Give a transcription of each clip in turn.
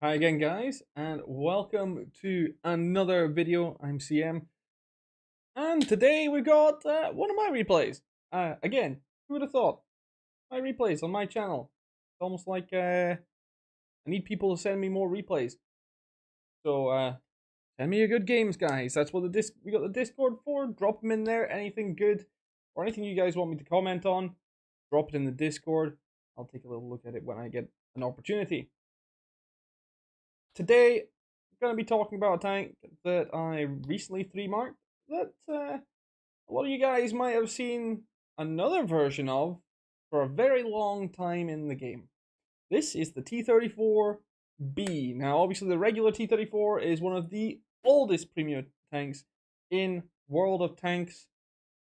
Hi again, guys, and welcome to another video. I'm CM, and today we've got one of my replays. Again, who would have thought? My replays on my channel. It's almost like I need people to send me more replays. So send me your good games, guys. That's what we got the Discord for. Drop them in there. Anything good or anything you guys want me to comment on, drop it in the Discord. I'll take a little look at it when I get an opportunity. Today, I'm going to be talking about a tank that I recently 3-marked that a lot of you guys might have seen another version of for a very long time in the game. This is the T34 B. Now, obviously, the regular T34 is one of the oldest premium tanks in World of Tanks,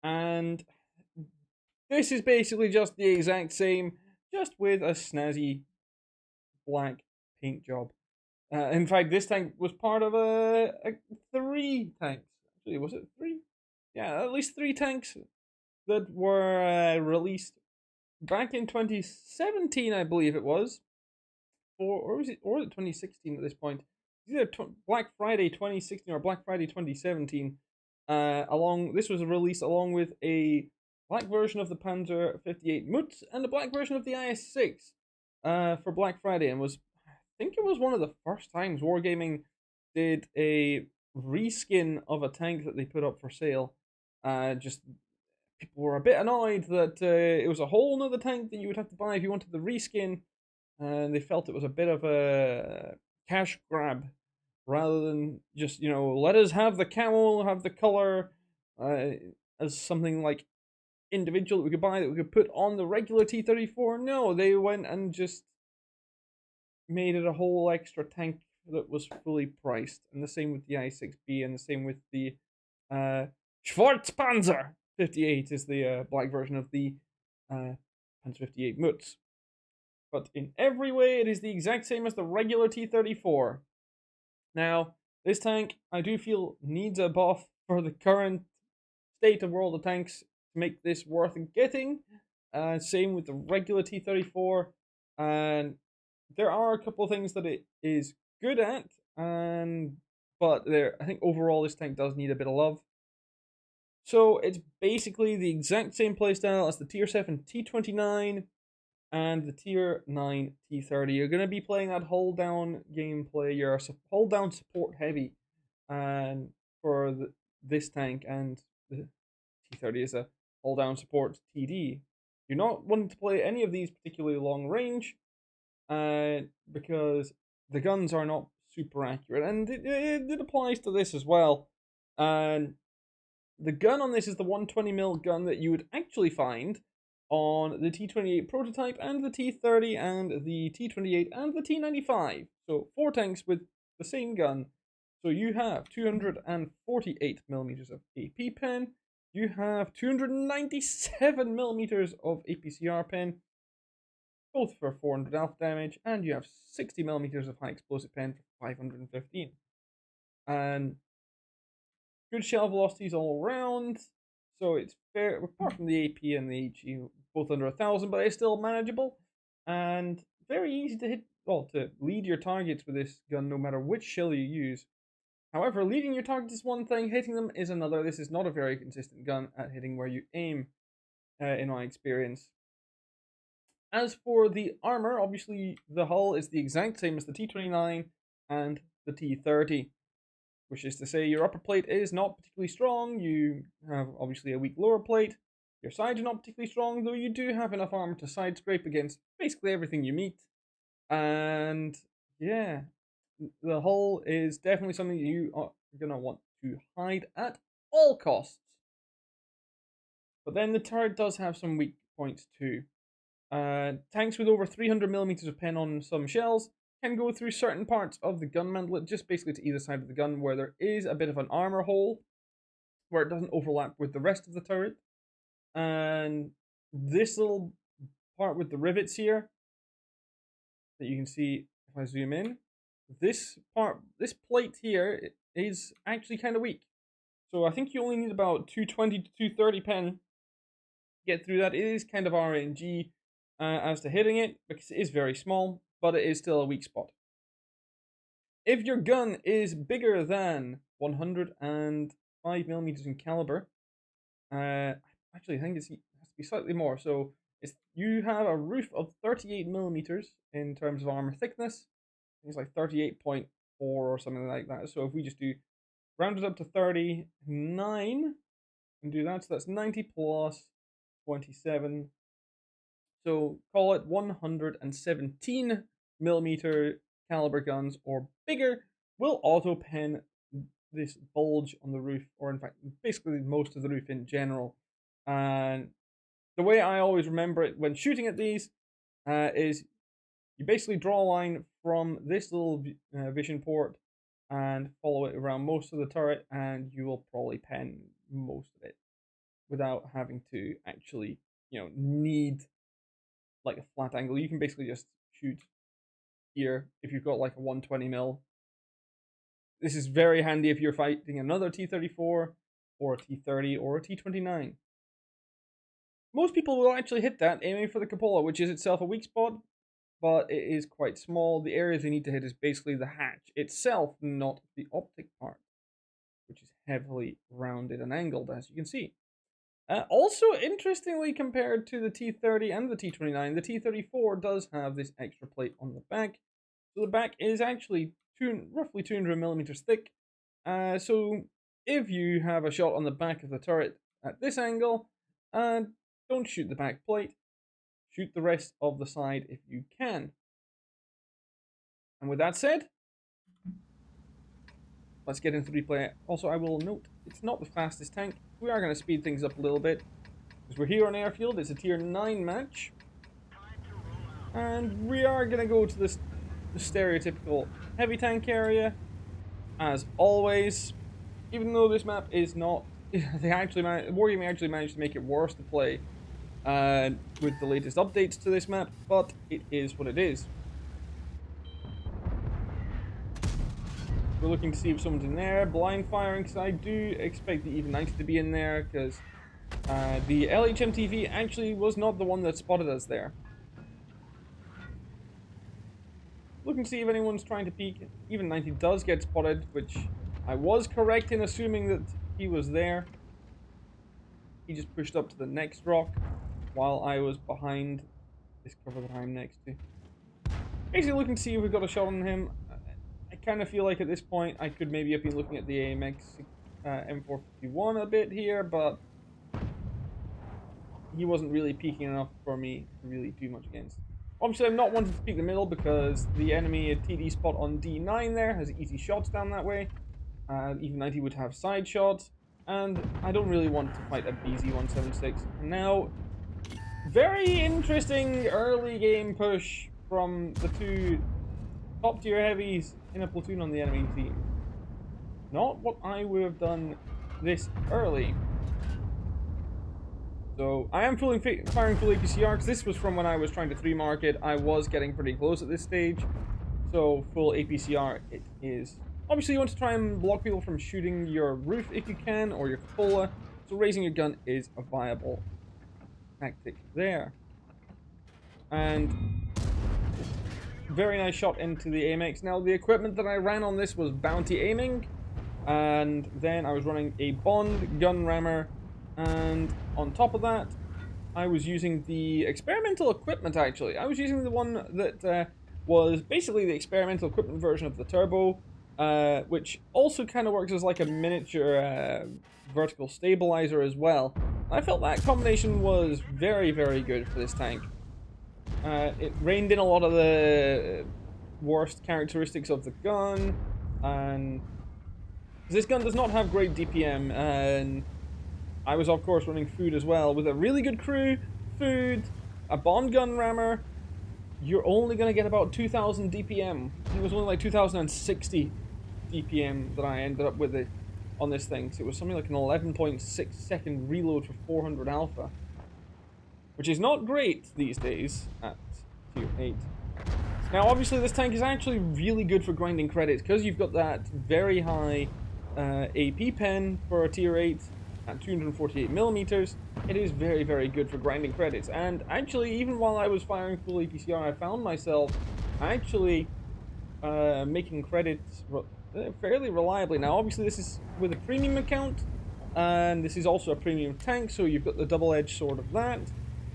and this is basically just the exact same, just with a snazzy black paint job. In fact, this tank was part of a 3 tanks. Actually, was it 3? Yeah, at least 3 tanks that were released back in 2017, I believe it was, or was it 2016 at this point? Either Black Friday 2016 or Black Friday 2017. This was released along with a black version of the Panzer 58 Mutz and a black version of the IS-6 for Black Friday, and was think it was one of the first times Wargaming did a reskin of a tank that they put up for sale. Just people were a bit annoyed that it was a whole nother tank that you would have to buy if you wanted the reskin, and they felt it was a bit of a cash grab rather than just let us have the camel, have the color as something like individual that we could buy that we could put on the regular T34. No, they went and just made it a whole extra tank that was fully priced, and the same with the I6B, and the same with the uh, Schwarzpanzer 58 is the black version of the Panzer 58 Mutz. But in every way, it is the exact same as the regular T34. Now, this tank, I do feel, needs a buff for the current state of World of Tanks to make this worth getting. Same with the regular T34, and there are a couple of things that it is good at, but I think overall this tank does need a bit of love. So it's basically the exact same playstyle as the Tier 7 T29 and the Tier 9 T30. You're going to be playing that hold down gameplay. You're hold down support heavy, and for this tank, and the T30 is a hold down support TD. You're not wanting to play any of these particularly long range, because the guns are not super accurate, and it applies to this as well. And the gun on this is the 120mm gun that you would actually find on the T28 prototype and the T30 and the T28 and the T95. So 4 tanks with the same gun. So you have 248mm of AP pen, you have 297mm of APCR pen, both for 400 alpha damage, and you have 60mm of high explosive pen for 515. And good shell velocities all around, so it's fair, apart from the AP and the HE, both under 1,000, but it's still manageable, and very easy to hit, well, to lead your targets with this gun no matter which shell you use. However, leading your targets is one thing, hitting them is another. This is not a very consistent gun at hitting where you aim, in my experience. As for the armor, obviously the hull is the exact same as the T29 and the T30, which is to say your upper plate is not particularly strong. You have obviously a weak lower plate. Your sides are not particularly strong, though you do have enough armor to side scrape against basically everything you meet. And yeah, the hull is definitely something you are going to want to hide at all costs. But then the turret does have some weak points too. Tanks with over 300mm of pen on some shells can go through certain parts of the gun mantlet, just basically to either side of the gun, where there is a bit of an armor hole, where it doesn't overlap with the rest of the turret. And this little part with the rivets here, that you can see if I zoom in, this plate here is actually kind of weak. So I think you only need about 220 to 230 pen to get through that. It is kind of RNG as to hitting it, because it is very small, but it is still a weak spot. If your gun is bigger than 105 millimeters in caliber, actually, I think it has to be slightly more. So you have a roof of 38 millimeters in terms of armor thickness. I think it's like 38.4 or something like that. So if we just do round it up to 39 and do that, so that's 90 plus 27. So call it 117 millimeter caliber guns or bigger will auto pen this bulge on the roof, or in fact, basically most of the roof in general. And the way I always remember it when shooting at these is you basically draw a line from this little vision port and follow it around most of the turret, and you will probably pen most of it without having to actually, need like a flat angle. You can basically just shoot here if you've got like a 120 mil. This is very handy if you're fighting another T34 or a T30 or a T29. Most people will actually hit that aiming for the cupola, which is itself a weak spot, but it is quite small. The area they need to hit is basically the hatch itself, not the optic part, which is heavily rounded and angled, as you can see. Also, interestingly, compared to the T30 and the T29, the T34 does have this extra plate on the back. So the back is actually roughly 200 millimeters thick. So if you have a shot on the back of the turret at this angle, don't shoot the back plate. Shoot the rest of the side if you can. And with that said, let's get into replay. Also, I will note, it's not the fastest tank. We are going to speed things up a little bit, because we're here on airfield. It's a tier 9 match. And we are going to go to the stereotypical heavy tank area, as always. Even though this map is not... Wargaming actually managed to make it worse to play with the latest updates to this map, but it is what it is. We're looking to see if someone's in there. Blind firing, because I do expect the even 90 to be in there, because the LHMTV actually was not the one that spotted us there. Looking to see if anyone's trying to peek. Even 90 does get spotted, which I was correct in assuming that he was there. He just pushed up to the next rock while I was behind this cover that I'm next to. Basically looking to see if we've got a shot on him. I kind of feel like at this point I could maybe have been looking at the AMX M451 a bit here, but he wasn't really peeking enough for me to really do much against. Obviously, I'm not wanting to peek the middle because the enemy TD spot on D9 there has easy shots down that way. Even 90 would have side shots, and I don't really want to fight a BZ-176. Now, very interesting early game push from the two top tier heavies in a platoon on the enemy team. Not what I would have done this early. So I am firing full APCR, because this was from when I was trying to 3-mark it. I was getting pretty close at this stage. So full APCR it is. Obviously you want to try and block people from shooting your roof if you can, or your cupola. So raising your gun is a viable tactic there. And very nice shot into the AMX. Now the equipment that I ran on this was bounty aiming, and then I was running a Bond gun rammer, and on top of that I was using the experimental equipment. Actually, I was using the one that was basically the experimental equipment version of the turbo, which also kind of works as like a miniature vertical stabilizer as well. I felt that combination was very, very good for this tank. It reined in a lot of the worst characteristics of the gun, and this gun does not have great DPM, and I was of course running food as well. With a really good crew, food, a Bond gun rammer, you're only going to get about 2000 DPM. It was only like 2060 DPM that I ended up with it on this thing. So it was something like an 11.6 second reload for 400 alpha, which is not great these days at tier 8. Now obviously this tank is actually really good for grinding credits, because you've got that very high AP pen for a tier 8 at 248 millimeters. It is very, very good for grinding credits. And actually, even while I was firing full APCR, I found myself actually making credits fairly reliably. Now, obviously, this is with a premium account, and this is also a premium tank, so you've got the double-edged sword of that.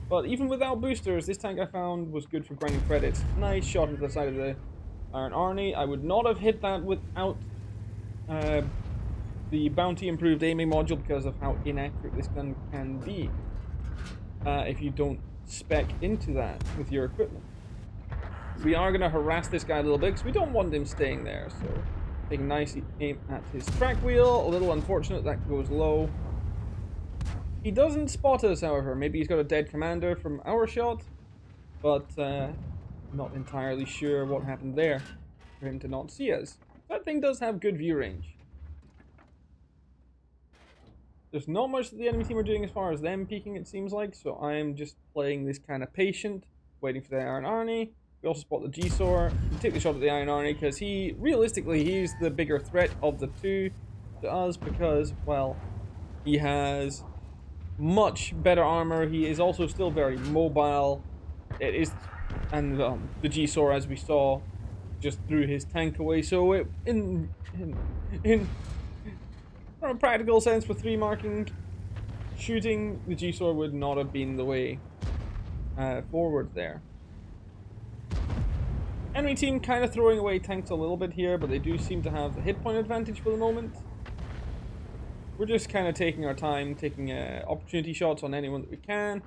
But even without boosters, this tank I found was good for grinding credits. Nice shot into the side of the Iron Arnie. I would not have hit that without the bounty improved aiming module because of how inaccurate this gun can be if you don't spec into that with your equipment. We are going to harass this guy a little bit because we don't want him staying there. So take a nice aim at his track wheel. A little unfortunate that goes low. He doesn't spot us, however. Maybe he's got a dead commander from our shot, but not entirely sure what happened there for him to not see us. That thing does have good view range. There's not much that the enemy team are doing as far as them peeking, it seems like, so I'm just playing this kind of patient, waiting for the Iron Arnie. We also spot the G-Saw. We take the shot at the Iron Arnie because realistically, he's the bigger threat of the two to us because, well, he has much better armor. He is also still very mobile. And the G-Saw, as we saw, just threw his tank away. So in from a practical sense, for 3 marking, shooting the G-Saw would not have been the way forward there. Enemy team kind of throwing away tanks a little bit here, but they do seem to have the hit point advantage for the moment. We're just kind of taking our time, taking opportunity shots on anyone that we can.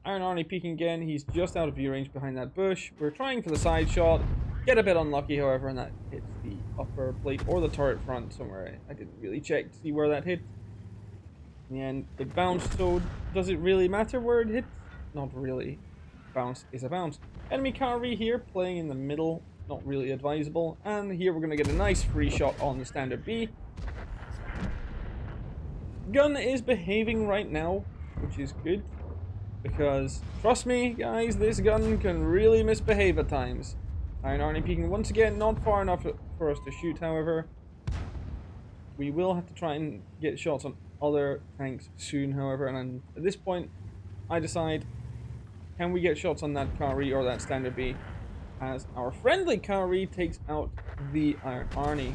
Iron Arnie peeking again. He's just out of view range behind that bush. We're trying for the side shot. Get a bit unlucky, however, and that hits the upper plate or the turret front somewhere. I didn't really check to see where that hit. In the end, it bounced, so does it really matter where it hits? Not really. Bounce is a bounce. Enemy cavalry here, playing in the middle. Not really advisable. And here we're going to get a nice free shot on the standard B. Gun is behaving right now, which is good. Because, trust me, guys, this gun can really misbehave at times. Iron Arnie peeking once again, not far enough for us to shoot, however. We will have to try and get shots on other tanks soon, however. And at this point, I decide, can we get shots on that Kari or that standard B? As our friendly Kari takes out the Iron Arnie.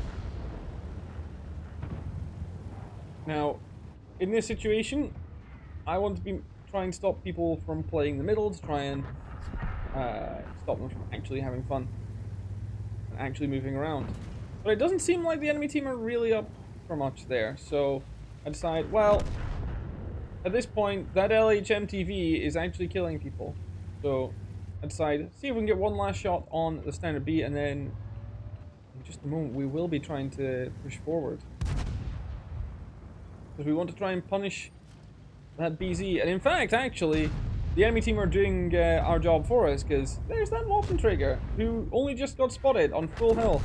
Now, in this situation, I want to try and stop people from playing the middle, to try and stop them from actually having fun and actually moving around. But it doesn't seem like the enemy team are really up for much there, so I decide, well, at this point, that LHMTV is actually killing people. So I decide, see if we can get one last shot on the standard B, and then in just a moment we will be trying to push forward. Because we want to try and punish that BZ. And in fact, actually, the enemy team are doing our job for us, because there's that Waffentrigger who only just got spotted on full health,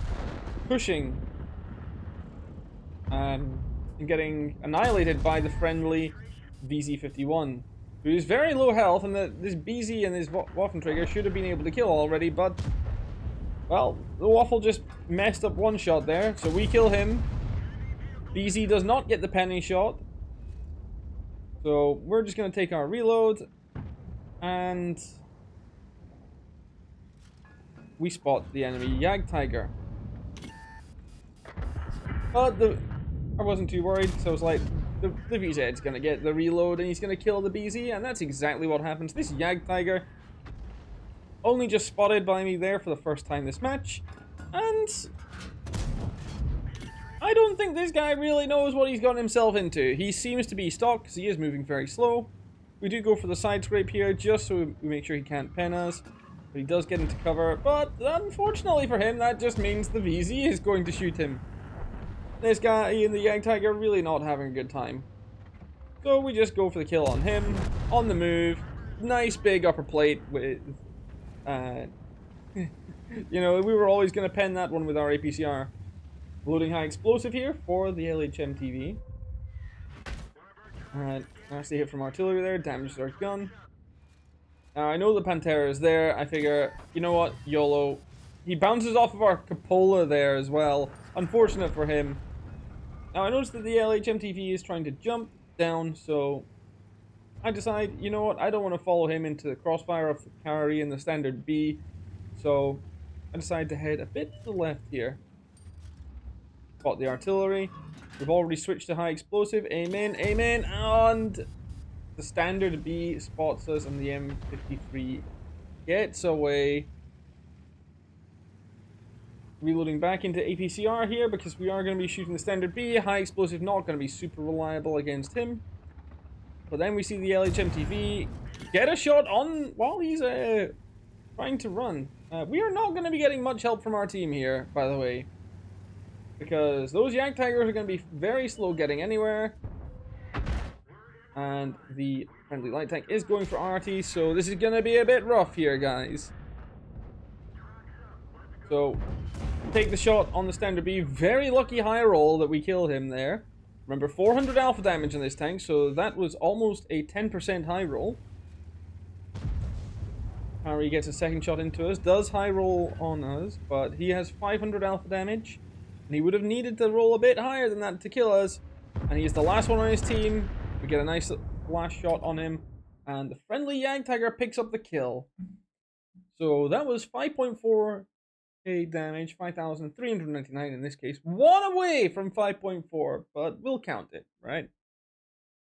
pushing and getting annihilated by the friendly VZ51, who is very low health, and this BZ and this Waffentrigger should have been able to kill already, but, well, the Waffle just messed up one shot there, so we kill him. BZ does not get the penny shot. So we're just going to take our reload, and we spot the enemy Jagdtiger. But I wasn't too worried, so I was like, the VZ's going to get the reload and he's going to kill the BZ, and that's exactly what happens. This Jagdtiger only just spotted by me there for the first time this match, and I don't think this guy really knows what he's gotten himself into. He seems to be stuck because he is moving very slow. We do go for the side scrape here just so we make sure he can't pen us. But he does get into cover. But unfortunately for him, that just means the VZ is going to shoot him. This guy in the Jagdtiger really not having a good time. So we just go for the kill on him. On the move. Nice big upper plate with... you know, we were always going to pen that one with our APCR. Loading high explosive here for the LHMTV. Alright, nasty hit from artillery there, damages our gun. Now I know the Pantera is there, I figure, you know what, YOLO. He bounces off of our cupola there as well, unfortunate for him. Now I noticed that the LHMTV is trying to jump down, so I decide, you know what, I don't want to follow him into the crossfire of the Kari and the standard B, so I decided to head a bit to the left here. Spot the artillery. We've already switched to high explosive. Amen, amen. And the standard B spots us and the M53 gets away. Reloading back into APCR here because we are going to be shooting the standard B. High explosive not going to be super reliable against him. But then we see the LHMTV get a shot on while he's trying to run. We are not going to be getting much help from our team here, by the way. Because those Yak Tigers are going to be very slow getting anywhere. And the friendly light tank is going for RT, so this is going to be a bit rough here, guys. So, take the shot on the standard B. Very lucky high roll that we killed him there. Remember, 400 alpha damage in this tank, so that was almost a 10% high roll. Harry gets a second shot into us, does high roll on us, but he has 500 alpha damage. And he would have needed to roll a bit higher than that to kill us. And he's the last one on his team. We get a nice last shot on him. And the friendly Yag Tiger picks up the kill. So that was 5.4k damage, 5,399 in this case. One away from 5.4, but we'll count it, right?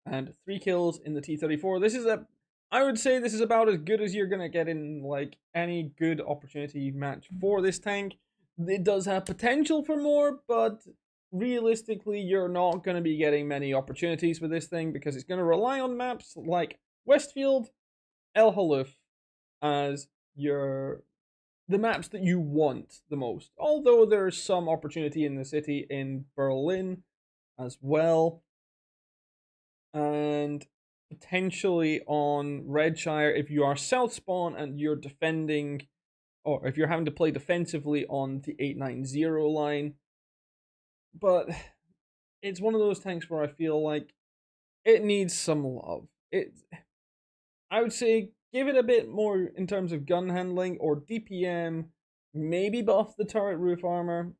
And 3 kills in the T34. This is I would say this is about as good as you're going to get in like any good opportunity match for this tank. It does have potential for more, but realistically, you're not going to be getting many opportunities with this thing because it's going to rely on maps like Westfield, El Haluf as the maps that you want the most. Although there's some opportunity in the city in Berlin as well. And potentially on Redshire if you are south spawn and you're defending, or if you're having to play defensively on the 890 line. But it's one of those tanks where I feel like it needs some love. I would say give it a bit more in terms of gun handling or DPM, maybe buff the turret roof armor.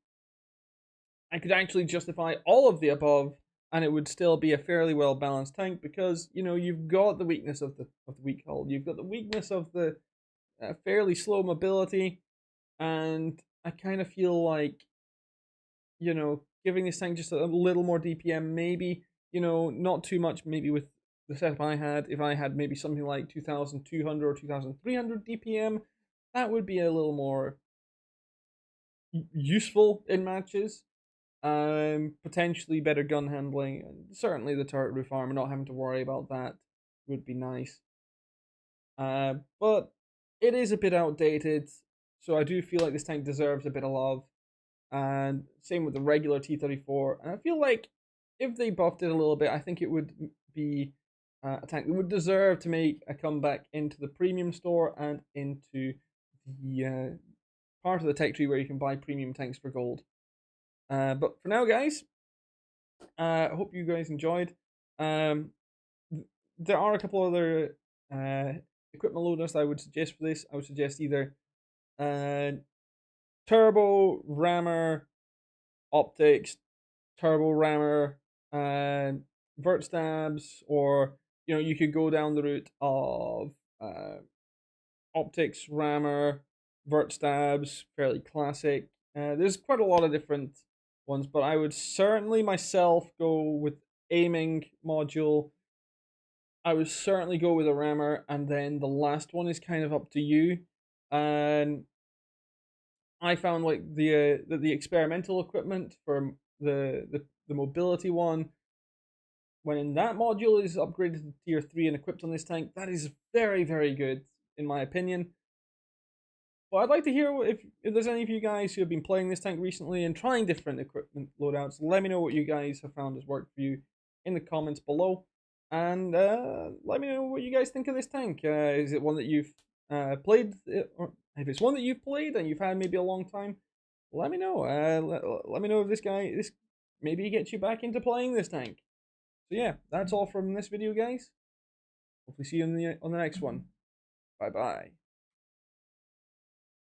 I could actually justify all of the above and it would still be a fairly well balanced tank because, you know, you've got the weakness of the weak hull, you've got the weakness of the fairly slow mobility, and I kind of feel like, you know, giving this tank just a little more DPM, maybe, you know, not too much, maybe with the setup I had, if I had maybe something like 2,200 or 2,300 DPM, that would be a little more useful in matches. Potentially better gun handling, and certainly the turret roof armor, not having to worry about that would be nice. But it is a bit outdated, so I do feel like this tank deserves a bit of love. And same with the regular T34. And I feel like if they buffed it a little bit, I think it would be a tank that would deserve to make a comeback into the premium store and into the part of the tech tree where you can buy premium tanks for gold. But for now, guys, I hope you guys enjoyed. There are a couple other equipment loaders I would suggest for this. I would suggest either turbo rammer optics, turbo rammer, vert stabs, or you know, you could go down the route of optics, rammer, vert stabs, fairly classic. There's quite a lot of different ones, but I would certainly myself go with aiming module. I would certainly go with a rammer, and then the last one is kind of up to you. And I found like the experimental equipment for the mobility one, when that module is upgraded to tier 3 and equipped on this tank, that is very, very good in my opinion. But I'd like to hear if there's any of you guys who have been playing this tank recently and trying different equipment loadouts. Let me know what you guys have found has worked for you in the comments below. And let me know what you guys think of this tank. Is it one that you've played? Or if it's one that you've played and you've had maybe a long time, let me know. Let me know if this maybe gets you back into playing this tank. So yeah, that's all from this video, guys. Hopefully see you on the next one. Bye bye.